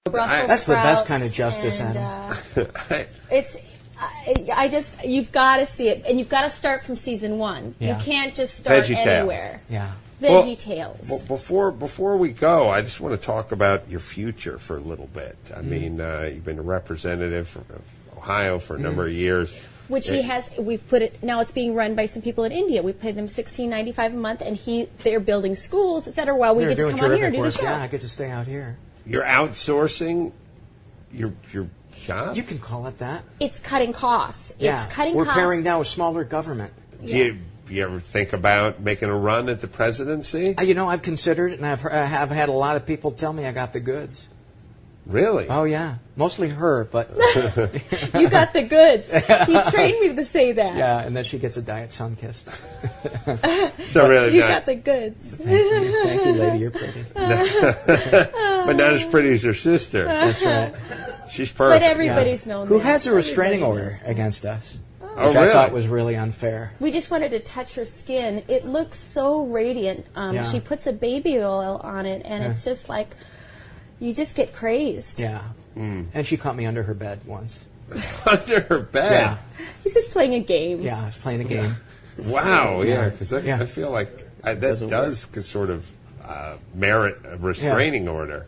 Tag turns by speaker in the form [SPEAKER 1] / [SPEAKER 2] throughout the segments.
[SPEAKER 1] Brussels
[SPEAKER 2] That's the best
[SPEAKER 1] sprouts
[SPEAKER 2] kind of justice,
[SPEAKER 1] and,
[SPEAKER 2] Adam.
[SPEAKER 1] It's. You've got to see it, and you've got to start from season 1.
[SPEAKER 2] Yeah.
[SPEAKER 1] You can't just start
[SPEAKER 3] VeggieTales.
[SPEAKER 1] anywhere.
[SPEAKER 2] Yeah.
[SPEAKER 1] Veggie Tales.
[SPEAKER 3] Well, before we go, I just want to talk about your future for a little bit. I mean, you've been a representative of Ohio for a number of years.
[SPEAKER 1] Which he has. We put it now. It's being run by some people in India. We pay them $16.95 a month, and they're building schools, etc. While we
[SPEAKER 2] They're
[SPEAKER 1] get to
[SPEAKER 2] doing
[SPEAKER 1] come on here
[SPEAKER 2] terrific
[SPEAKER 1] and do the
[SPEAKER 2] work.
[SPEAKER 1] show.
[SPEAKER 2] Yeah, I get to stay out here.
[SPEAKER 3] You're outsourcing your job?
[SPEAKER 2] You can call it that.
[SPEAKER 1] It's cutting costs.
[SPEAKER 2] Yeah.
[SPEAKER 1] It's cutting
[SPEAKER 2] We're
[SPEAKER 1] costs.
[SPEAKER 2] paring down a smaller government.
[SPEAKER 3] Do you ever think about making a run at the presidency?
[SPEAKER 2] You know, I've considered it, and I have had a lot of people tell me I got the goods.
[SPEAKER 3] Really?
[SPEAKER 2] Oh, yeah. Mostly her, but...
[SPEAKER 1] You got the goods. He's trained me to say that.
[SPEAKER 2] Yeah, and then she gets a Diet Sunkist.
[SPEAKER 3] So really
[SPEAKER 1] You
[SPEAKER 3] not,
[SPEAKER 1] got the goods.
[SPEAKER 2] Thank you, lady. You're pretty.
[SPEAKER 3] but not as pretty as her sister.
[SPEAKER 2] That's right.
[SPEAKER 3] She's perfect.
[SPEAKER 1] But everybody's known
[SPEAKER 2] Who
[SPEAKER 1] that.
[SPEAKER 2] has a restraining
[SPEAKER 1] Everybody
[SPEAKER 2] order against us?
[SPEAKER 3] Oh,
[SPEAKER 2] Which
[SPEAKER 3] really?
[SPEAKER 2] I thought was really unfair.
[SPEAKER 1] We just wanted to touch her skin. It looks so radiant.
[SPEAKER 2] Yeah.
[SPEAKER 1] She puts a baby oil on it, and it's just like, you just get crazed.
[SPEAKER 2] Yeah. And she caught me under her bed once.
[SPEAKER 3] Under her bed?
[SPEAKER 2] Yeah.
[SPEAKER 1] He's just playing a game.
[SPEAKER 2] Yeah, I was playing a game.
[SPEAKER 3] Wow, yeah, because
[SPEAKER 2] Yeah.
[SPEAKER 3] I feel like that does sort of merit a restraining order.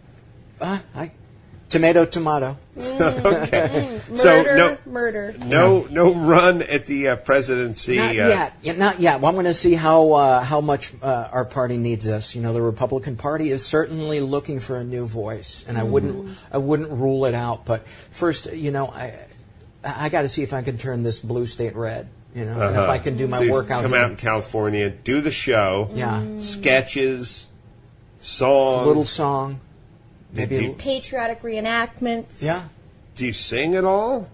[SPEAKER 2] Tomato.
[SPEAKER 3] Okay.
[SPEAKER 1] Murder,
[SPEAKER 3] So
[SPEAKER 1] murder.
[SPEAKER 3] no run at the presidency.
[SPEAKER 2] Not yet. Yeah, not yet. Well, I'm going to see how much our party needs us. You know, the Republican Party is certainly looking for a new voice, and I wouldn't rule it out. But first, you know, I got to see if I can turn this blue state red. You know, and if I can do my
[SPEAKER 3] So
[SPEAKER 2] work out
[SPEAKER 3] come
[SPEAKER 2] here.
[SPEAKER 3] out in California, do the show.
[SPEAKER 2] Yeah.
[SPEAKER 3] Sketches, songs.
[SPEAKER 2] Little song. Maybe.
[SPEAKER 3] Do you-
[SPEAKER 1] Patriotic reenactments.
[SPEAKER 2] Yeah.
[SPEAKER 3] Do you sing at all?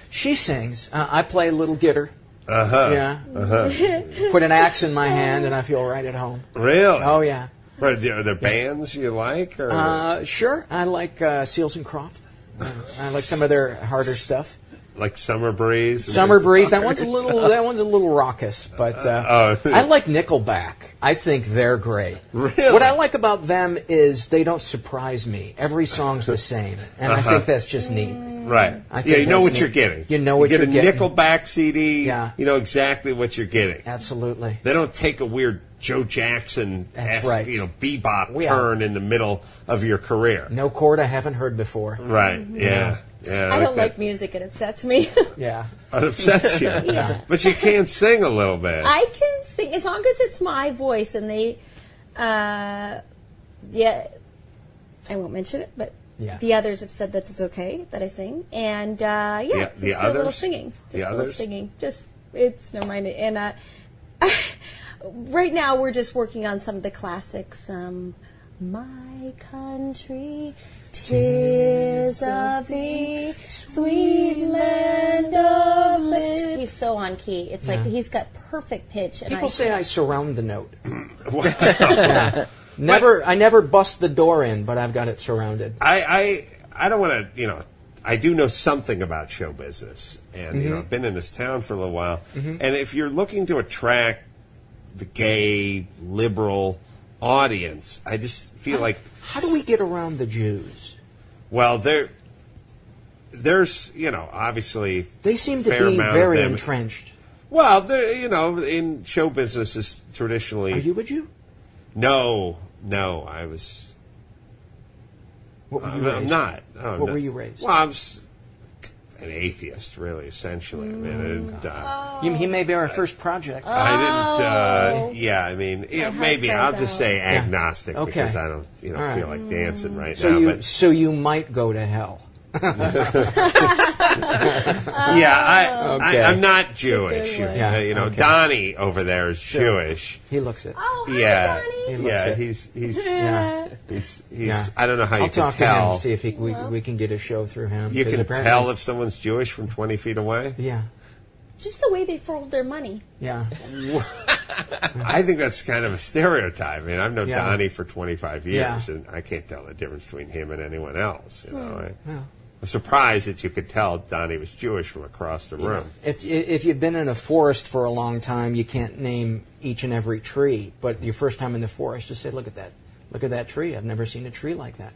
[SPEAKER 2] She sings. I play a little gitter.
[SPEAKER 3] Uh-huh.
[SPEAKER 2] Yeah. Put an axe in my hand, and I feel right at home.
[SPEAKER 3] Really?
[SPEAKER 2] Oh yeah.
[SPEAKER 3] Are there bands you like? Or
[SPEAKER 2] Sure. I like Seals and Croft. I like some of their harder stuff.
[SPEAKER 3] like Summer Breeze?
[SPEAKER 2] Summer Breeze. That one's a little raucous, but I like Nickelback. I think they're great.
[SPEAKER 3] Really?
[SPEAKER 2] What I like about them is they don't surprise me. Every song's the same, and I think that's just neat.
[SPEAKER 3] Right.
[SPEAKER 2] I
[SPEAKER 3] Yeah,
[SPEAKER 2] think
[SPEAKER 3] you know
[SPEAKER 2] that's
[SPEAKER 3] what
[SPEAKER 2] neat.
[SPEAKER 3] you're getting.
[SPEAKER 2] You know what
[SPEAKER 3] you
[SPEAKER 2] you're
[SPEAKER 3] get
[SPEAKER 2] getting.
[SPEAKER 3] a Nickelback CD.
[SPEAKER 2] Yeah.
[SPEAKER 3] You know exactly what you're getting.
[SPEAKER 2] Absolutely.
[SPEAKER 3] They don't take a weird Joe Jackson,
[SPEAKER 2] That's right.
[SPEAKER 3] bebop
[SPEAKER 2] Yeah.
[SPEAKER 3] turn in the middle of your career.
[SPEAKER 2] No chord I haven't heard before.
[SPEAKER 3] Right. Yeah. Yeah.
[SPEAKER 1] I don't
[SPEAKER 3] that.
[SPEAKER 1] like music. It upsets me.
[SPEAKER 2] Yeah.
[SPEAKER 3] It upsets you.
[SPEAKER 1] Yeah.
[SPEAKER 3] But you can sing a little bit.
[SPEAKER 1] I can sing as long as it's my voice, and they, I won't mention it, but
[SPEAKER 2] Yeah.
[SPEAKER 1] the others have said that it's okay that I sing, and
[SPEAKER 3] The
[SPEAKER 1] just a little
[SPEAKER 3] others?
[SPEAKER 1] singing,
[SPEAKER 3] The
[SPEAKER 1] just a little
[SPEAKER 3] others?
[SPEAKER 1] singing, just it's never mind it. And right now we're just working on some of the classics. My country, 'tis of thee, sweet land of liberty. He's so on key. It's like he's got perfect pitch. And
[SPEAKER 2] People say I surround the note.
[SPEAKER 3] Wow.
[SPEAKER 2] I never bust the door in, but I've got it surrounded.
[SPEAKER 3] I don't want to, I do know something about show business. And, I've been in this town for a little while. And if you're looking to attract the gay, liberal audience, I just feel like...
[SPEAKER 2] How do we get around the Jews?
[SPEAKER 3] Well, there's, obviously...
[SPEAKER 2] They seem to
[SPEAKER 3] fair
[SPEAKER 2] be
[SPEAKER 3] amount of
[SPEAKER 2] very
[SPEAKER 3] them.
[SPEAKER 2] entrenched.
[SPEAKER 3] Well, in show business is traditionally...
[SPEAKER 2] Are you a Jew?
[SPEAKER 3] No, I was...
[SPEAKER 2] What were you
[SPEAKER 3] I'm
[SPEAKER 2] raised?
[SPEAKER 3] not. No,
[SPEAKER 2] What
[SPEAKER 3] no.
[SPEAKER 2] were you raised?
[SPEAKER 3] Well, I was an atheist, really, essentially. I mean,
[SPEAKER 2] He may be our first project.
[SPEAKER 3] I didn't. Maybe I'll just say agnostic
[SPEAKER 2] Okay.
[SPEAKER 3] because I don't,
[SPEAKER 2] right.
[SPEAKER 3] feel like dancing right
[SPEAKER 2] So
[SPEAKER 3] now.
[SPEAKER 2] you
[SPEAKER 3] But
[SPEAKER 2] so you might go to hell.
[SPEAKER 3] I'm not Jewish.
[SPEAKER 1] Good one.
[SPEAKER 2] Yeah, okay.
[SPEAKER 3] Donnie over there is Jewish.
[SPEAKER 2] He looks it.
[SPEAKER 1] Oh, hi,
[SPEAKER 3] Yeah,
[SPEAKER 1] Donnie.
[SPEAKER 3] yeah,
[SPEAKER 2] it.
[SPEAKER 3] he's
[SPEAKER 2] Yeah.
[SPEAKER 3] he's. I don't know how
[SPEAKER 2] I'll
[SPEAKER 3] you can
[SPEAKER 2] talk to him
[SPEAKER 3] tell.
[SPEAKER 2] and see if we can get a show through him.
[SPEAKER 3] You
[SPEAKER 2] 'cause
[SPEAKER 3] can
[SPEAKER 2] apparently-
[SPEAKER 3] tell if someone's Jewish from 20 feet away.
[SPEAKER 2] Yeah,
[SPEAKER 1] Just the way they fold their money.
[SPEAKER 2] yeah.
[SPEAKER 3] I think that's kind of a stereotype. I mean, I've known
[SPEAKER 2] Yeah.
[SPEAKER 3] Donnie for 25 years,
[SPEAKER 2] Yeah.
[SPEAKER 3] and I can't tell the difference between him and anyone else.
[SPEAKER 2] Yeah.
[SPEAKER 3] I'm surprised that you could tell Donnie was Jewish from across the room.
[SPEAKER 2] If you've been in a forest for a long time, you can't name each and every tree. But your first time in the forest, just say, "Look at that look at that tree. I've never seen a tree like that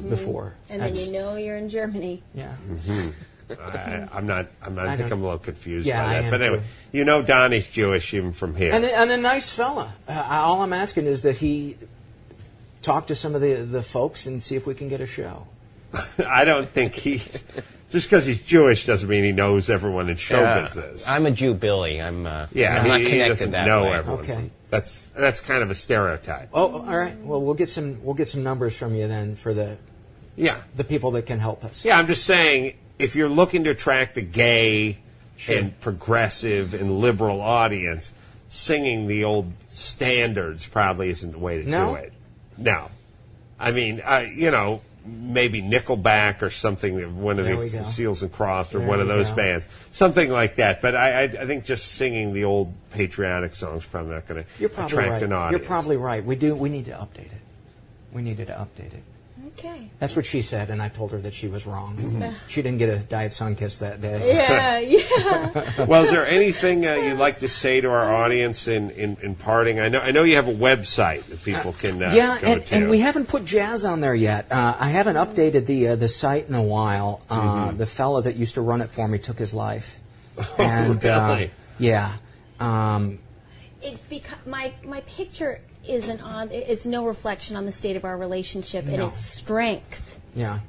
[SPEAKER 2] before.
[SPEAKER 1] And then you know you're in Germany.
[SPEAKER 2] Yeah.
[SPEAKER 3] I'm not. I think I'm a little confused
[SPEAKER 2] Yeah,
[SPEAKER 3] by
[SPEAKER 2] I
[SPEAKER 3] that.
[SPEAKER 2] am
[SPEAKER 3] But anyway,
[SPEAKER 2] too.
[SPEAKER 3] you know, Donnie's Jewish even from here.
[SPEAKER 2] And a nice fella. All I'm asking is that he talk to some of the folks and see if we can get a show.
[SPEAKER 3] I don't think just because he's Jewish doesn't mean he knows everyone in show business.
[SPEAKER 4] I'm a Jew, Billy. I'm
[SPEAKER 3] yeah,
[SPEAKER 4] I'm not
[SPEAKER 3] he
[SPEAKER 4] connected
[SPEAKER 3] doesn't
[SPEAKER 4] that
[SPEAKER 3] know
[SPEAKER 4] way.
[SPEAKER 3] everyone.
[SPEAKER 2] Okay.
[SPEAKER 3] That's kind of a stereotype.
[SPEAKER 2] Oh, all right. Well, we'll get some numbers from you then for the people that can help us.
[SPEAKER 3] Yeah, I'm just saying, if you're looking to attract the gay and progressive and liberal audience, singing the old standards probably isn't the way to do it. No. I mean, maybe Nickelback or something, one of the Seals and Crofts or one of those bands, something like that. But I think just singing the old patriotic songs is probably not going to attract an audience.
[SPEAKER 2] You're probably right. We need to update it. We needed to update it.
[SPEAKER 1] Okay.
[SPEAKER 2] That's what she said, and I told her that she was wrong. She didn't get a Diet Sunkiss that day.
[SPEAKER 1] Yeah.
[SPEAKER 3] Well, is there anything you'd like to say to our audience in parting? I know you have a website that people can go to.
[SPEAKER 2] And we haven't put jazz on there yet. I haven't updated the site in a while. The fella that used to run it for me took his life. And,
[SPEAKER 3] really?
[SPEAKER 2] Yeah.
[SPEAKER 1] My picture isn't on. It's no reflection on the state of our relationship and its strength.
[SPEAKER 2] Yeah.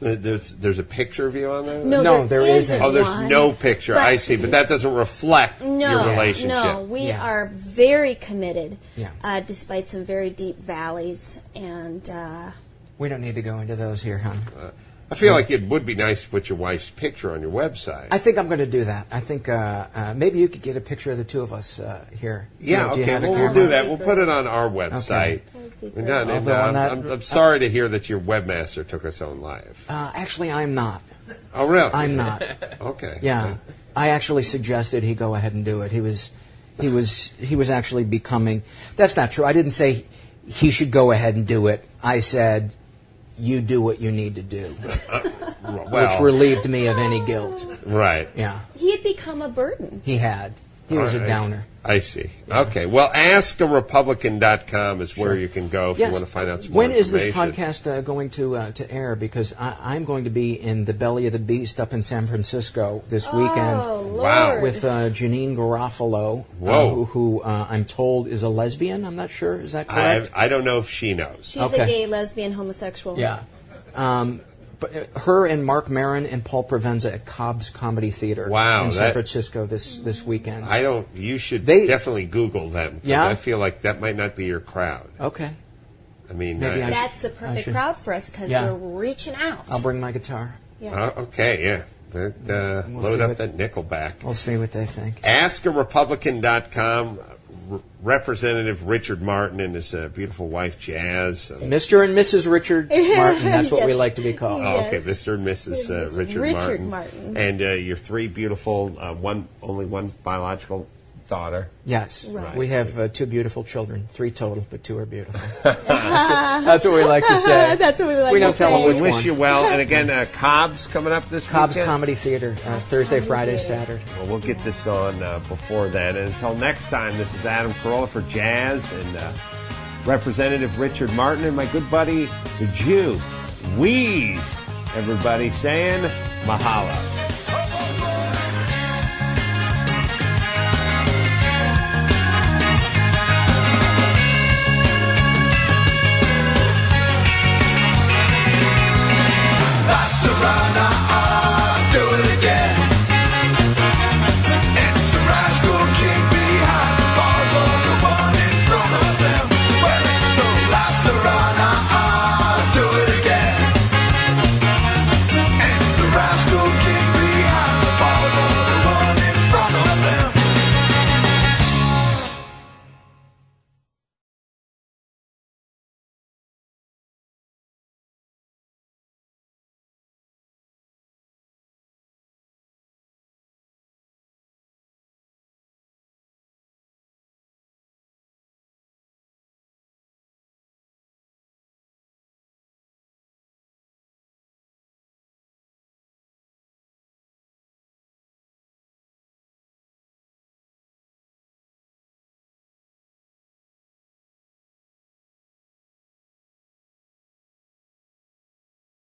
[SPEAKER 3] There's a picture of you on there?
[SPEAKER 2] No, there isn't.
[SPEAKER 3] Oh, there's
[SPEAKER 1] one.
[SPEAKER 3] no picture. I see, but that doesn't reflect your relationship.
[SPEAKER 1] No, we are very committed,
[SPEAKER 2] Yeah.
[SPEAKER 1] despite some very deep valleys. And
[SPEAKER 2] We don't need to go into those here, hon.
[SPEAKER 3] I feel like it would be nice to put your wife's picture on your website.
[SPEAKER 2] I think I'm going to do that. I think maybe you could get a picture of the two of us here.
[SPEAKER 3] Yeah,
[SPEAKER 2] Do you
[SPEAKER 3] okay,
[SPEAKER 2] have a
[SPEAKER 3] we'll
[SPEAKER 2] camera?
[SPEAKER 3] do that. We'll put it on our website.
[SPEAKER 1] Okay.
[SPEAKER 3] I'm sorry to hear that your webmaster took his own life.
[SPEAKER 2] Actually, I'm not.
[SPEAKER 3] Oh, really?
[SPEAKER 2] I'm not.
[SPEAKER 3] Okay.
[SPEAKER 2] Yeah, I actually suggested he go ahead and do it. He was actually becoming. That's not true. I didn't say he should go ahead and do it. I said, you do what you need to do, which relieved me of any guilt.
[SPEAKER 3] Right.
[SPEAKER 2] Yeah.
[SPEAKER 1] he had become a burden.
[SPEAKER 2] He had. He was a downer.
[SPEAKER 3] I see. Yeah. Okay. Well, askarepublican.com is where you can go if you want to find out some more
[SPEAKER 2] When is this
[SPEAKER 3] information.
[SPEAKER 2] podcast going to air? Because I'm going to be in the belly of the beast up in San Francisco this weekend.
[SPEAKER 3] Wow.
[SPEAKER 2] With Janine Garofalo, who I'm told is a lesbian. I'm not sure. Is that correct?
[SPEAKER 3] I don't know if she knows.
[SPEAKER 1] She's a gay, lesbian, homosexual.
[SPEAKER 2] Yeah. But her and Mark Maron and Paul Provenza at Cobb's Comedy Theater in San Francisco this weekend.
[SPEAKER 3] You should definitely Google them, because I feel like that might not be your crowd.
[SPEAKER 2] Okay.
[SPEAKER 3] I mean,
[SPEAKER 1] maybe that's the perfect crowd for us, because we're reaching out.
[SPEAKER 2] I'll bring my guitar.
[SPEAKER 1] Yeah.
[SPEAKER 3] Okay, yeah. Load up that Nickelback.
[SPEAKER 2] We'll see what they think.
[SPEAKER 3] AskARepublican.com. Representative Richard Martin and his beautiful wife Jazz.
[SPEAKER 2] Mr. and Mrs. Richard Martin, that's what we like to be called.
[SPEAKER 3] Oh, okay, Mr. and Mrs. Richard Martin. And your three beautiful, only one biological daughter.
[SPEAKER 2] Yes, we have two beautiful children, 3 total, but 2 are beautiful. That's what we like to say.
[SPEAKER 1] That's what we like to say.
[SPEAKER 2] We don't tell them which
[SPEAKER 3] one. We wish you well. And again, Cobb's coming up this
[SPEAKER 2] Cobb's
[SPEAKER 3] weekend.
[SPEAKER 2] Comedy Theater, Thursday, Friday, Saturday.
[SPEAKER 3] Well, we'll get this on before then. And until next time, this is Adam Carolla for Jazz and Representative Richard Martin and my good buddy, the Jew, Wheeze. Everybody saying mahalo.